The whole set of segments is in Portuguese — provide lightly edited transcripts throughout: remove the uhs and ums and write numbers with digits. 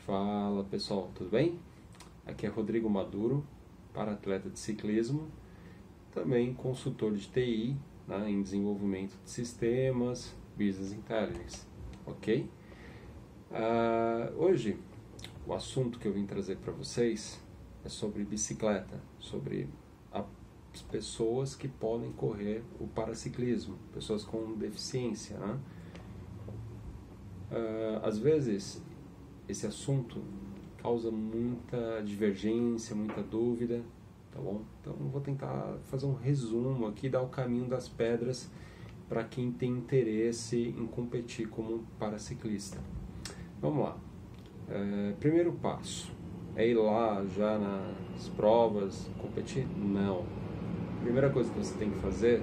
Fala pessoal, tudo bem? Aqui é Rodrigo Maduro, para-atleta de ciclismo, também consultor de TI, né, em desenvolvimento de sistemas, Business Intelligence, ok? Hoje, o assunto que eu vim trazer para vocês é sobre bicicleta, sobre as pessoas que podem correr o paraciclismo, pessoas com deficiência, né? Às vezes, esse assunto causa muita divergência, muita dúvida, tá bom? Então vou tentar fazer um resumo aqui, dar o caminho das pedras para quem tem interesse em competir como paraciclista. Vamos lá. Primeiro passo, é ir lá já nas provas, competir? Não. A primeira coisa que você tem que fazer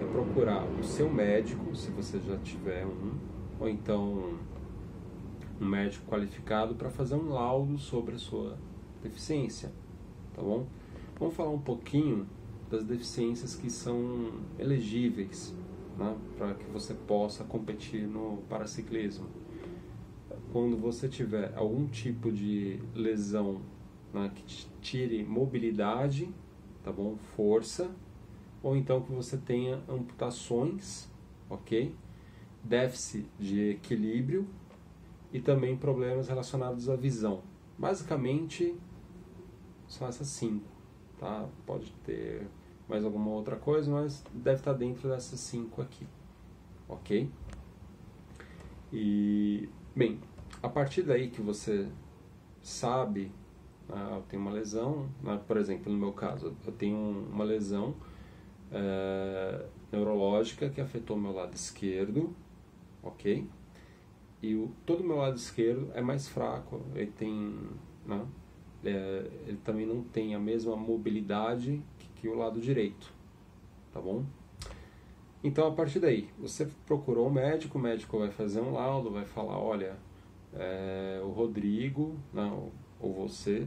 é procurar o seu médico, se você já tiver ou então um médico qualificado para fazer um laudo sobre a sua deficiência, tá bom? Vamos falar um pouquinho das deficiências que são elegíveis, né, para que você possa competir no paraciclismo. Quando você tiver algum tipo de lesão, né, que te tire mobilidade, tá bom? Força, ou então que você tenha amputações, ok? Déficit de equilíbrio e também problemas relacionados à visão. Basicamente, são essas 5, tá? Pode ter mais alguma outra coisa, mas deve estar dentro dessas 5 aqui, ok? E, bem, a partir daí que você sabe, eu tenho uma lesão, por exemplo, no meu caso, eu tenho uma lesão neurológica que afetou meu lado esquerdo, ok? E todo o meu lado esquerdo é mais fraco, ele tem, né? Ele também não tem a mesma mobilidade que o lado direito, tá bom? Então, a partir daí, você procurou o médico vai fazer um laudo, vai falar, olha, o Rodrigo, não, ou você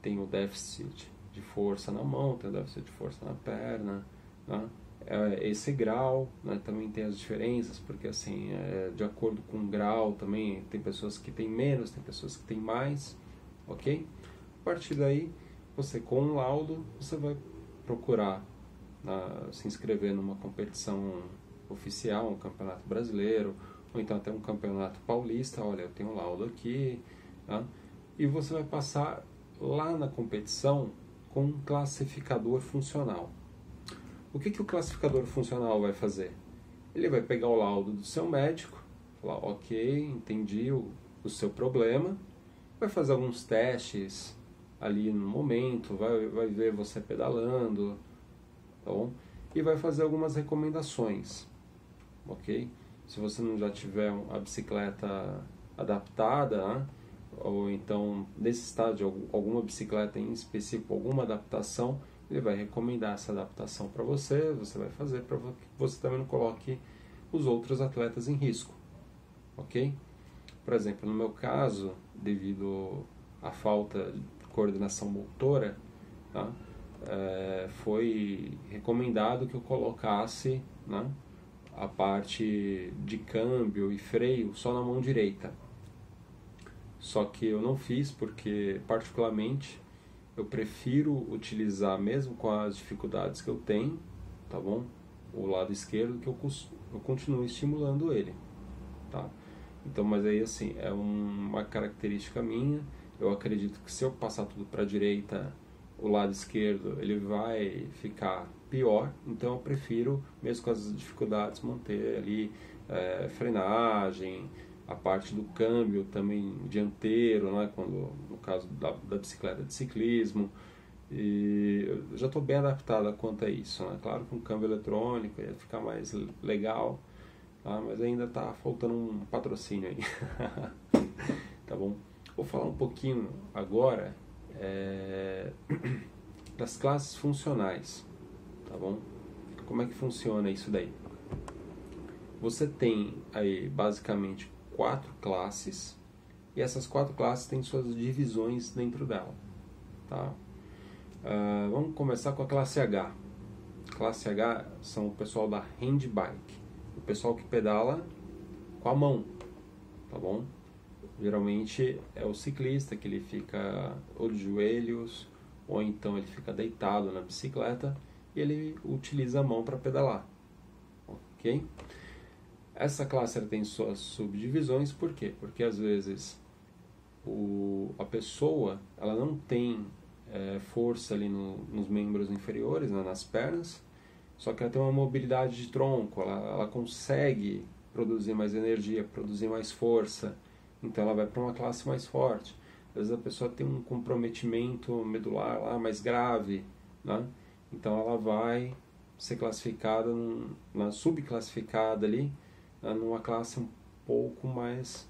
tem o déficit de força na mão, tem o déficit de força na perna, né? Esse grau, né, também tem as diferenças, porque assim, de acordo com o grau também tem pessoas que têm menos, tem pessoas que têm mais, ok? A partir daí, você com um laudo, você vai procurar se inscrever numa competição oficial, um campeonato brasileiro, ou então até um campeonato paulista. Olha, eu tenho um laudo aqui, tá? E você vai passar lá na competição com um classificador funcional. O que o classificador funcional vai fazer? Ele vai pegar o laudo do seu médico, falar, ok, entendi o seu problema, vai fazer alguns testes ali no momento, vai ver você pedalando, tá bom? E vai fazer algumas recomendações, ok? Se você não já tiver a bicicleta adaptada, né? Ou então, nesse estágio, alguma bicicleta em específico, alguma adaptação, ele vai recomendar essa adaptação para você, você vai fazer para que você também não coloque os outros atletas em risco, ok? Por exemplo, no meu caso, devido à falta de coordenação motora, tá? Foi recomendado que eu colocasse, né, a parte de câmbio e freio só na mão direita. Só que eu não fiz porque, particularmente, eu prefiro utilizar, mesmo com as dificuldades que eu tenho, tá bom? O lado esquerdo, que eu continuo estimulando ele, tá? Então, mas aí assim, é uma característica minha. Eu acredito que se eu passar tudo para a direita, o lado esquerdo ele vai ficar pior. Então eu prefiro, mesmo com as dificuldades, manter ali frenagem, a parte do câmbio também dianteiro, né, quando, no caso da bicicleta de ciclismo. E eu já estou bem adaptado quanto a isso, né? Claro que um câmbio eletrônico ia ficar mais legal, tá? Mas ainda está faltando um patrocínio aí. Tá bom? Vou falar um pouquinho agora das classes funcionais, tá bom? Como é que funciona isso daí? Você tem aí basicamente 4 classes, e essas 4 classes têm suas divisões dentro dela, tá? Vamos começar com a classe H. Classe H são o pessoal da handbike, o pessoal que pedala com a mão, tá bom? Geralmente é o ciclista que ele fica ou de joelhos, ou então ele fica deitado na bicicleta e ele utiliza a mão para pedalar, ok? Essa classe ela tem suas subdivisões, por quê? Porque às vezes a pessoa ela não tem força ali nos membros inferiores, né, nas pernas, só que ela tem uma mobilidade de tronco, ela consegue produzir mais energia, produzir mais força, então ela vai para uma classe mais forte. Às vezes a pessoa tem um comprometimento medular lá mais grave, né? Então ela vai ser classificada, subclassificada ali, né, numa classe um pouco mais,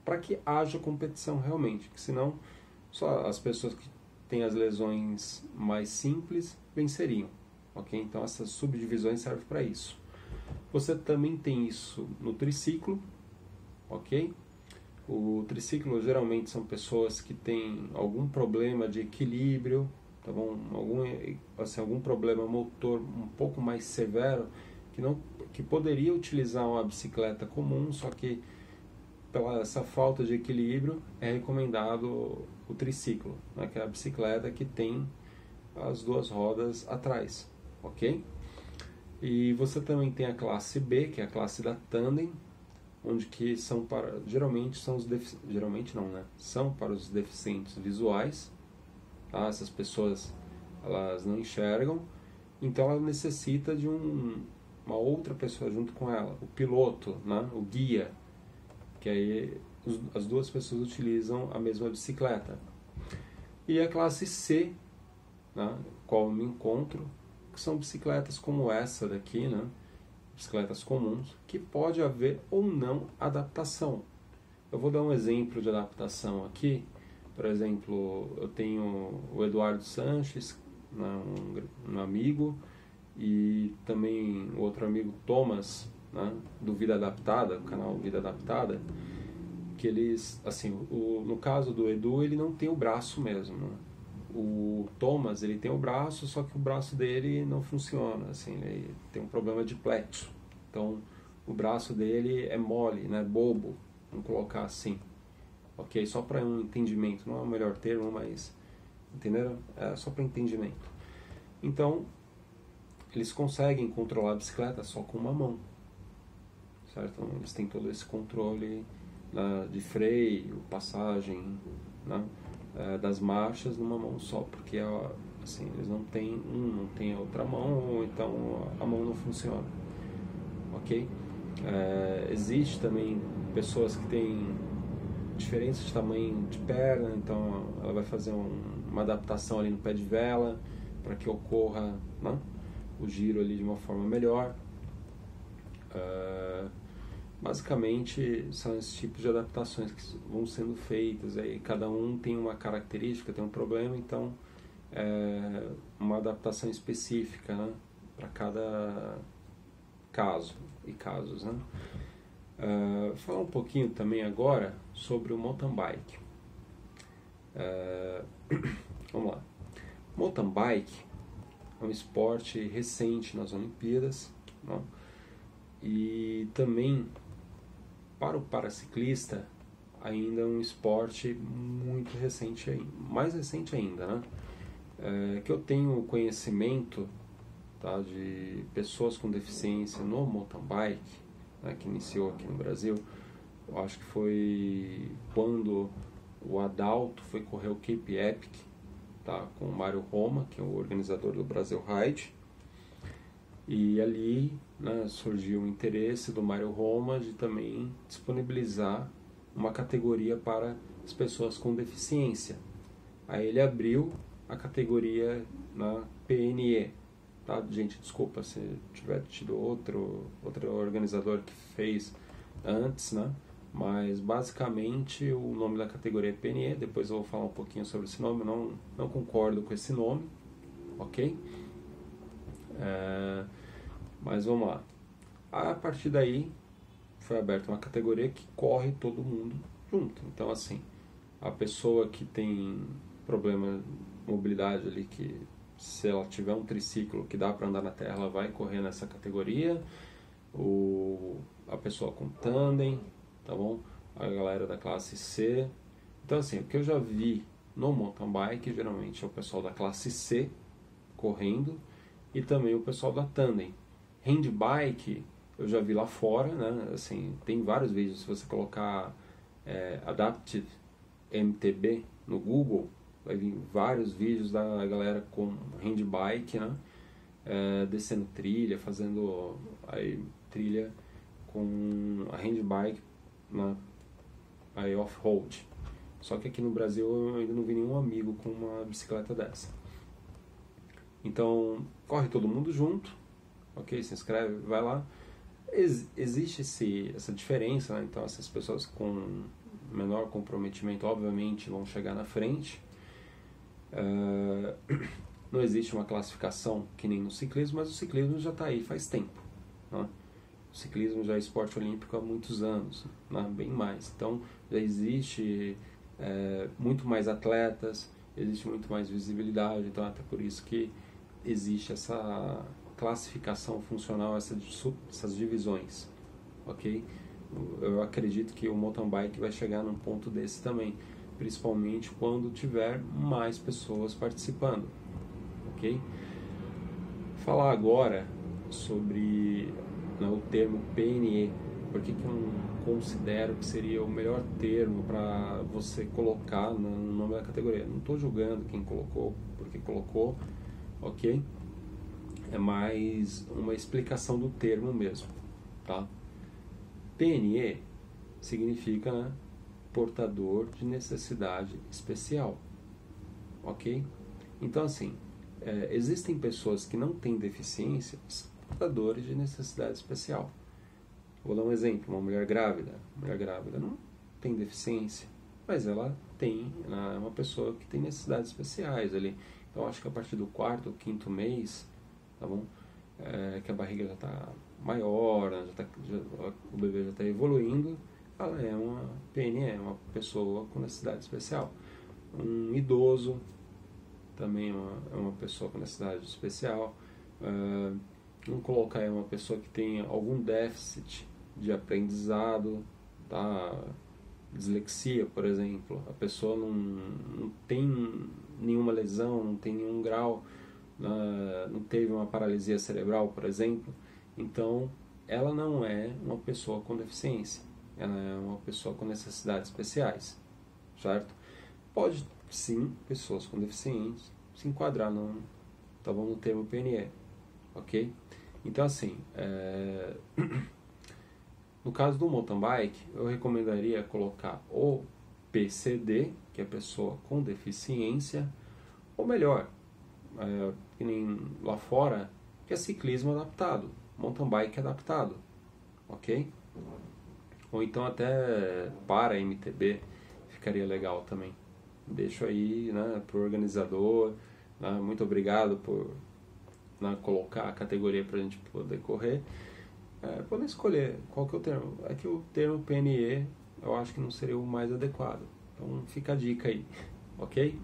para que haja competição realmente, porque senão só as pessoas que têm as lesões mais simples venceriam, ok? Então essas subdivisões servem para isso. Você também tem isso no triciclo, ok? O triciclo geralmente são pessoas que têm algum problema de equilíbrio, tá bom? Algum problema motor um pouco mais severo, que poderia utilizar uma bicicleta comum, só que pela essa falta de equilíbrio é recomendado o triciclo, né? Que é a bicicleta que tem as duas rodas atrás, ok? E você também tem a classe B, que é a classe da tandem, onde que são para são para os deficientes visuais, tá? Essas pessoas elas não enxergam, então ela necessita de uma outra pessoa junto com ela, o piloto, né? O guia, que aí as duas pessoas utilizam a mesma bicicleta. E a classe C, né? Qual eu me encontro, que são bicicletas como essa daqui, né? Bicicletas comuns, que pode haver ou não adaptação. Eu vou dar um exemplo de adaptação aqui. Por exemplo, eu tenho o Eduardo Sanches, né, um amigo, e também o outro amigo Thomas, né, do Vida Adaptada, o canal Vida Adaptada, que eles, assim, no caso do Edu, ele não tem o braço mesmo, né? O Thomas, ele tem o braço, só que o braço dele não funciona, assim, ele tem um problema de plexo. Então, o braço dele é mole, né, bobo, vamos colocar assim. Ok? Só para um entendimento, não é o melhor termo, mas, entenderam? É só para entendimento. Então, eles conseguem controlar a bicicleta só com uma mão, certo? Então, eles têm todo esse controle, né, de freio, passagem, né, das marchas numa mão só, porque assim, eles não têm a outra mão, ou então a mão não funciona, ok? Existe também pessoas que têm diferença de tamanho de perna, então ela vai fazer uma adaptação ali no pé de vela para que ocorra, né, o giro ali de uma forma melhor. Basicamente são esses tipos de adaptações que vão sendo feitas, aí cada um tem uma característica, tem um problema, então uma adaptação específica, né, para cada caso e casos, né? Falar um pouquinho também agora sobre o mountain bike. Vamos lá. Mountain bike é um esporte recente nas Olimpíadas, né? E também para o paraciclista ainda é um esporte muito recente, mais recente ainda, né? Que eu tenho conhecimento, tá, de pessoas com deficiência no mountain bike, né, que iniciou aqui no Brasil. Eu acho que foi quando o Adalto foi correr o Cape Epic, tá, com o Mário Roma, que é o organizador do Brasil Ride. E ali, né, surgiu o interesse do Mário Roma de também disponibilizar uma categoria para as pessoas com deficiência. Aí ele abriu a categoria na PNE. Tá? Gente, desculpa se tiver tido outro organizador que fez antes, né? Mas basicamente o nome da categoria é PNE. Depois eu vou falar um pouquinho sobre esse nome. Eu não concordo com esse nome, ok? Mas vamos lá. A partir daí foi aberta uma categoria que corre todo mundo junto. Então, assim, a pessoa que tem problema de mobilidade ali, que se ela tiver um triciclo que dá para andar na terra, ela vai correr nessa categoria. A pessoa com tandem, tá bom? a galera da classe C. Então assim, o que eu já vi no mountain bike geralmente é o pessoal da classe C correndo e também o pessoal da tandem. Handbike eu já vi lá fora, né? Assim, tem vários vídeos, se você colocar Adaptive MTB no Google, vai vir vários vídeos da galera com handbike, né? Descendo trilha, fazendo aí, trilha com a handbike, né? Aí off-road. Só que aqui no Brasil eu ainda não vi nenhum amigo com uma bicicleta dessa. Então, corre todo mundo junto, ok? Se inscreve, vai lá. Existe essa diferença, né? Então essas pessoas com menor comprometimento obviamente vão chegar na frente. Não existe uma classificação que nem no ciclismo, mas o ciclismo já está aí faz tempo, né? O ciclismo já é esporte olímpico há muitos anos, né? Bem mais. Então já existe muito mais atletas, existe muito mais visibilidade, então até por isso que existe essa classificação funcional, essas divisões, ok? Eu acredito que o mountain bike vai chegar num ponto desse também, principalmente quando tiver mais pessoas participando, ok? Falar agora sobre o termo PNE, porque que eu considero que seria o melhor termo para você colocar no nome da categoria. Não estou julgando quem colocou, porque colocou, ok? É mais uma explicação do termo mesmo, tá? PNE significa, né, portador de necessidade especial, ok? Então assim, existem pessoas que não têm deficiência, portadores de necessidade especial. Vou dar um exemplo, uma mulher grávida. Mulher grávida não tem deficiência, mas ela é uma pessoa que tem necessidades especiais ali. Então acho que a partir do 4º ou 5º mês, tá bom? Que a barriga já está maior, o bebê já está evoluindo, ela é uma PNE, uma pessoa com necessidade especial. Um idoso também é uma pessoa com necessidade especial. Vamos colocar aí uma pessoa que tem algum déficit de aprendizado, tá? Dislexia, por exemplo. A pessoa não tem nenhuma lesão, não tem nenhum grau, não teve uma paralisia cerebral, por exemplo. Então, ela não é uma pessoa com deficiência. Ela é uma pessoa com necessidades especiais, certo? Pode, sim, pessoas com deficiência se enquadrar no termo PNE, ok? Então, assim, no caso do mountain bike, eu recomendaria colocar o PCD, que é pessoa com deficiência, ou melhor, que nem lá fora, que é ciclismo adaptado, mountain bike adaptado, ok? Ou então até para MTB ficaria legal também. Deixo aí, né, para o organizador, né, muito obrigado por colocar a categoria para a gente poder correr. Poder escolher qual que é o termo. É que o termo PNE eu acho que não seria o mais adequado. Então fica a dica aí, ok?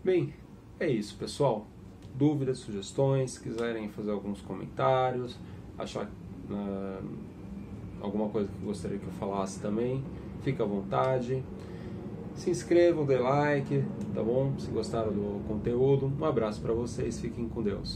Bem, é isso, pessoal. Dúvidas, sugestões, quiserem fazer alguns comentários, achar alguma coisa que gostaria que eu falasse também, fica à vontade. Se inscrevam, dê like, tá bom? Se gostaram do conteúdo. Um abraço para vocês, fiquem com Deus.